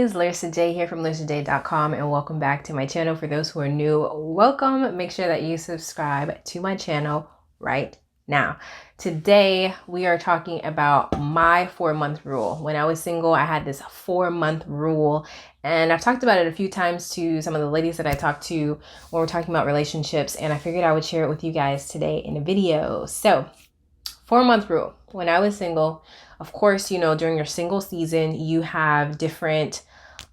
guys, Larissa J here from LarissaJ.com, and welcome back to my channel. For those who are new, welcome. Make sure that you subscribe to my channel right now. Today we are talking about my 4-month rule. When I was single, I had this 4-month rule, and I've talked about it a few times to some of the ladies that I talked to when we're talking about relationships, and I figured I would share it with you guys today in a video. So 4-month rule. When I was single, of course, you know, during your single season, you have different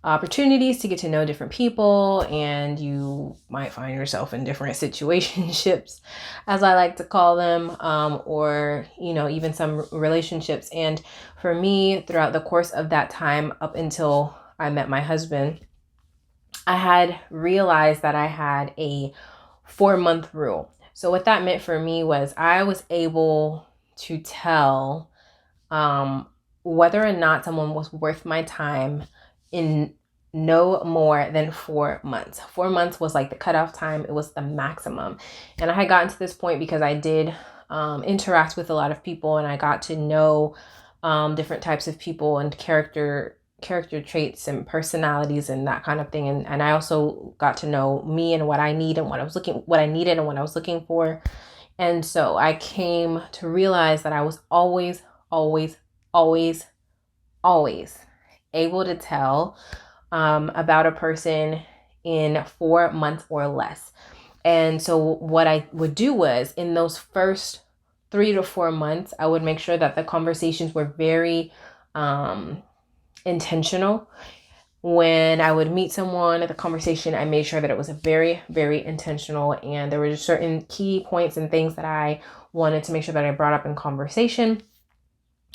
opportunities to get to know different people, and you might find yourself in different situationships, as I like to call them, or, you know, even some relationships. And for me, throughout the course of that time, up until I met my husband, I had realized that I had a 4-month rule. So what that meant for me was I was able to tell whether or not someone was worth my time in no more than 4 months. 4 months was like the cutoff time. It was the maximum. And I had gotten to this point because I did interact with a lot of people, and I got to know different types of people and character traits and personalities and that kind of thing. And I also got to know me and what I need and what I needed and what I was looking for. And so I came to realize that I was always able to tell about a person in 4 months or less. And so what I would do was, in those first 3 to 4 months, I would make sure that the conversations were very intentional. When I would meet someone at the conversation, I made sure that it was very, very intentional, and there were just certain key points and things that I wanted to make sure that I brought up in conversation,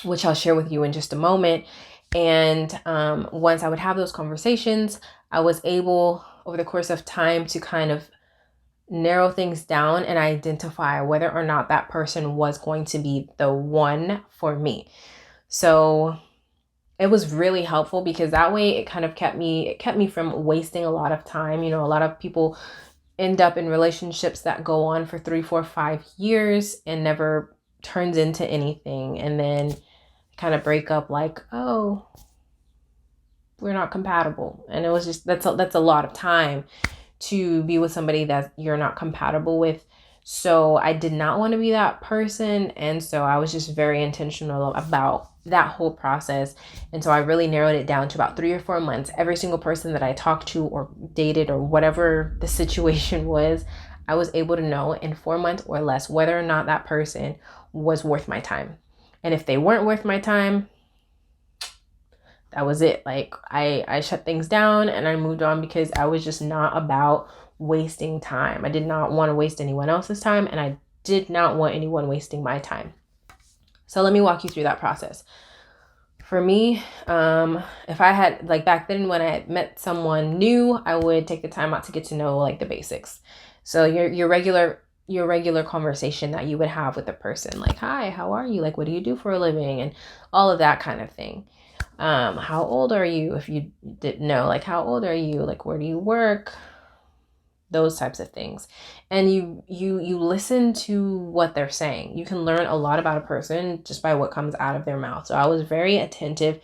which I'll share with you in just a moment. And once I would have those conversations, I was able, over the course of time, to kind of narrow things down and identify whether or not that person was going to be the one for me. So it was really helpful, because that way it kind of kept me from wasting a lot of time. You know, a lot of people end up in relationships that go on for 3, 4, 5 years and never turns into anything, and then kind of break up like, oh, we're not compatible. And it was just, that's a lot of time to be with somebody that you're not compatible with. So I did not want to be that person. And so I was just very intentional about that whole process. And so I really narrowed it down to about 3 or 4 months. Every single person that I talked to or dated, or whatever the situation was, I was able to know in 4 months or less whether or not that person was worth my time. And if they weren't worth my time, that was it. Like I shut things down and I moved on, because I was just not about wasting time. I did not want to waste anyone else's time, and I did not want anyone wasting my time. So let me walk you through that process. For me, if I had, like back then when I had met someone new, I would take the time out to get to know like the basics. So your regular conversation that you would have with a person, like, hi, how are you? Like, what do you do for a living? And all of that kind of thing. How old are you? If you didn't know, like, how old are you? Like, where do you work? Those types of things. And you listen to what they're saying. You can learn a lot about a person just by what comes out of their mouth. So I was very attentive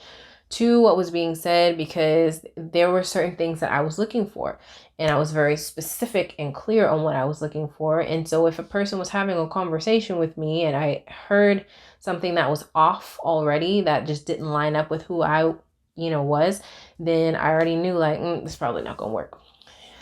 to what was being said, because there were certain things that I was looking for, and I was very specific and clear on what I was looking for. And so if a person was having a conversation with me and I heard something that was off already, that just didn't line up with who I, was, then I already knew, like, it's probably not gonna work.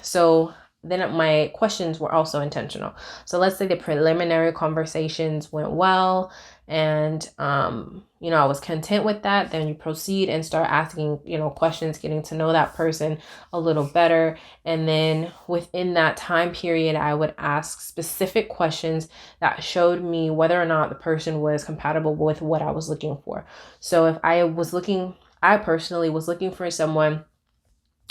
So then my questions were also intentional. So let's say the preliminary conversations went well, and I was content with that. Then you proceed and start asking, questions, getting to know that person a little better. And then within that time period, I would ask specific questions that showed me whether or not the person was compatible with what I was looking for. So if I personally was looking for someone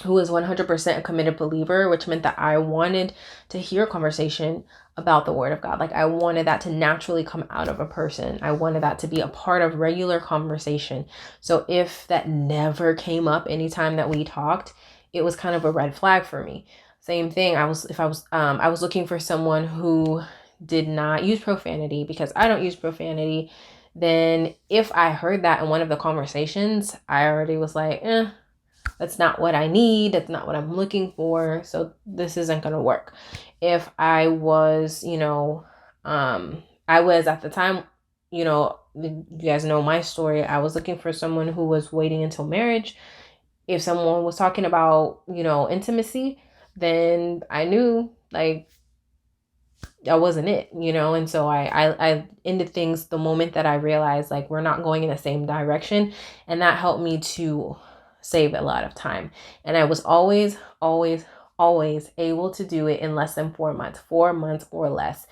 who was 100% a committed believer, which meant that I wanted to hear a conversation about the Word of God. Like, I wanted that to naturally come out of a person. I wanted that to be a part of regular conversation. So if that never came up anytime that we talked, it was kind of a red flag for me. Same thing. I was looking for someone who did not use profanity, because I don't use profanity. Then if I heard that in one of the conversations, I already was like, that's not what I need. That's not what I'm looking for. So this isn't going to work. If I was, I was at the time, you guys know my story. I was looking for someone who was waiting until marriage. If someone was talking about, intimacy, then I knew like that wasn't it, and so I ended things the moment that I realized like we're not going in the same direction, and that helped me to save a lot of time. And I was always able to do it in less than 4 months or less.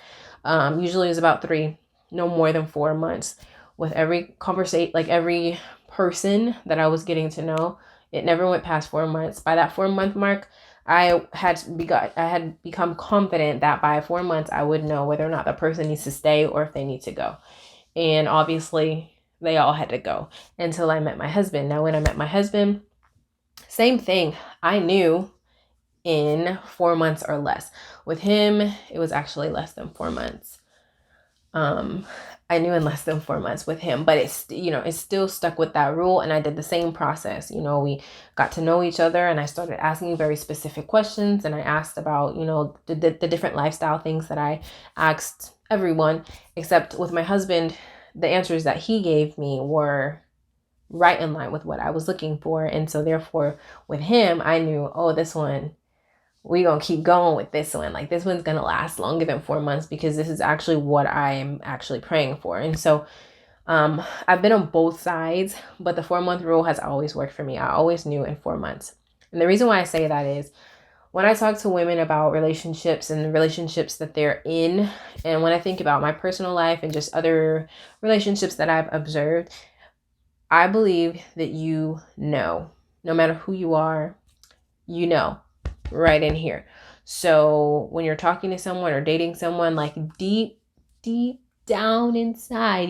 Usually it was about 3, no more than 4 months. With every conversation, like every person that I was getting to know, it never went past 4 months. By that 4-month mark, I had become confident that by 4 months I would know whether or not the person needs to stay or if they need to go. And obviously they all had to go until I met my husband. Now, when I met my husband, same thing. I knew in 4 months or less. With him, it was actually less than 4 months. I knew in less than 4 months with him, but it's still stuck with that rule. And I did the same process. We got to know each other, and I started asking very specific questions. And I asked about, the different lifestyle things that I asked everyone, except with my husband, the answers that he gave me were right in line with what I was looking for. And so therefore with him, I knew, oh, this one, we're going to keep going with this one. Like this one's going to last longer than 4 months because this is actually what I'm actually praying for. And so I've been on both sides, but the 4-month rule has always worked for me. I always knew in 4 months. And the reason why I say that is when I talk to women about relationships and the relationships that they're in, and when I think about my personal life and just other relationships that I've observed, I believe that no matter who you are, right in here. So when you're talking to someone or dating someone, like deep down inside,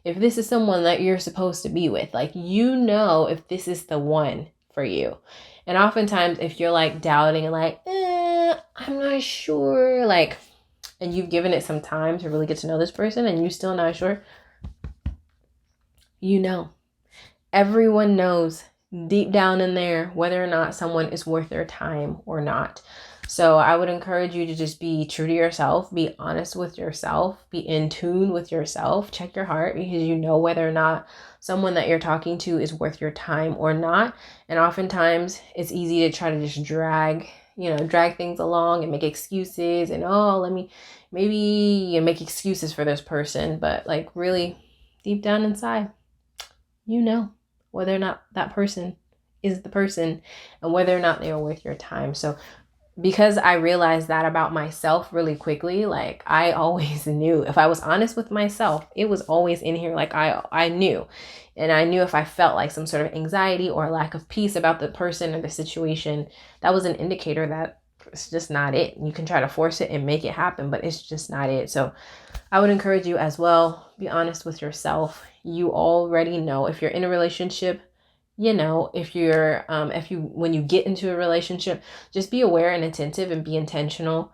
if this is someone that you're supposed to be with, like, if this is the one for you. And oftentimes if you're like doubting and like, I'm not sure, like, and you've given it some time to really get to know this person and you're still not sure, everyone knows deep down in there whether or not someone is worth their time or not. So I would encourage you to just be true to yourself, be honest with yourself, be in tune with yourself, check your heart, because whether or not someone that you're talking to is worth your time or not. And oftentimes it's easy to try to just drag things along and make excuses and maybe make excuses for this person. But like really deep down inside, whether or not that person is the person and whether or not they are worth your time. So because I realized that about myself really quickly, like I always knew if I was honest with myself, it was always in here. Like I knew, and I knew if I felt like some sort of anxiety or lack of peace about the person or the situation, that was an indicator that it's just not it. You can try to force it and make it happen, but it's just not it. So I would encourage you as well, be honest with yourself. You already know if you're in a relationship, when you get into a relationship, just be aware and attentive and be intentional.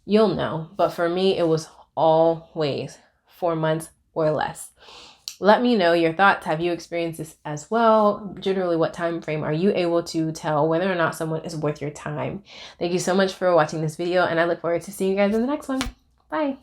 You'll know. But for me, it was always 4 months or less. Let me know your thoughts. Have you experienced this as well? Generally, what time frame are you able to tell whether or not someone is worth your time? Thank you so much for watching this video, and I look forward to seeing you guys in the next one. Bye.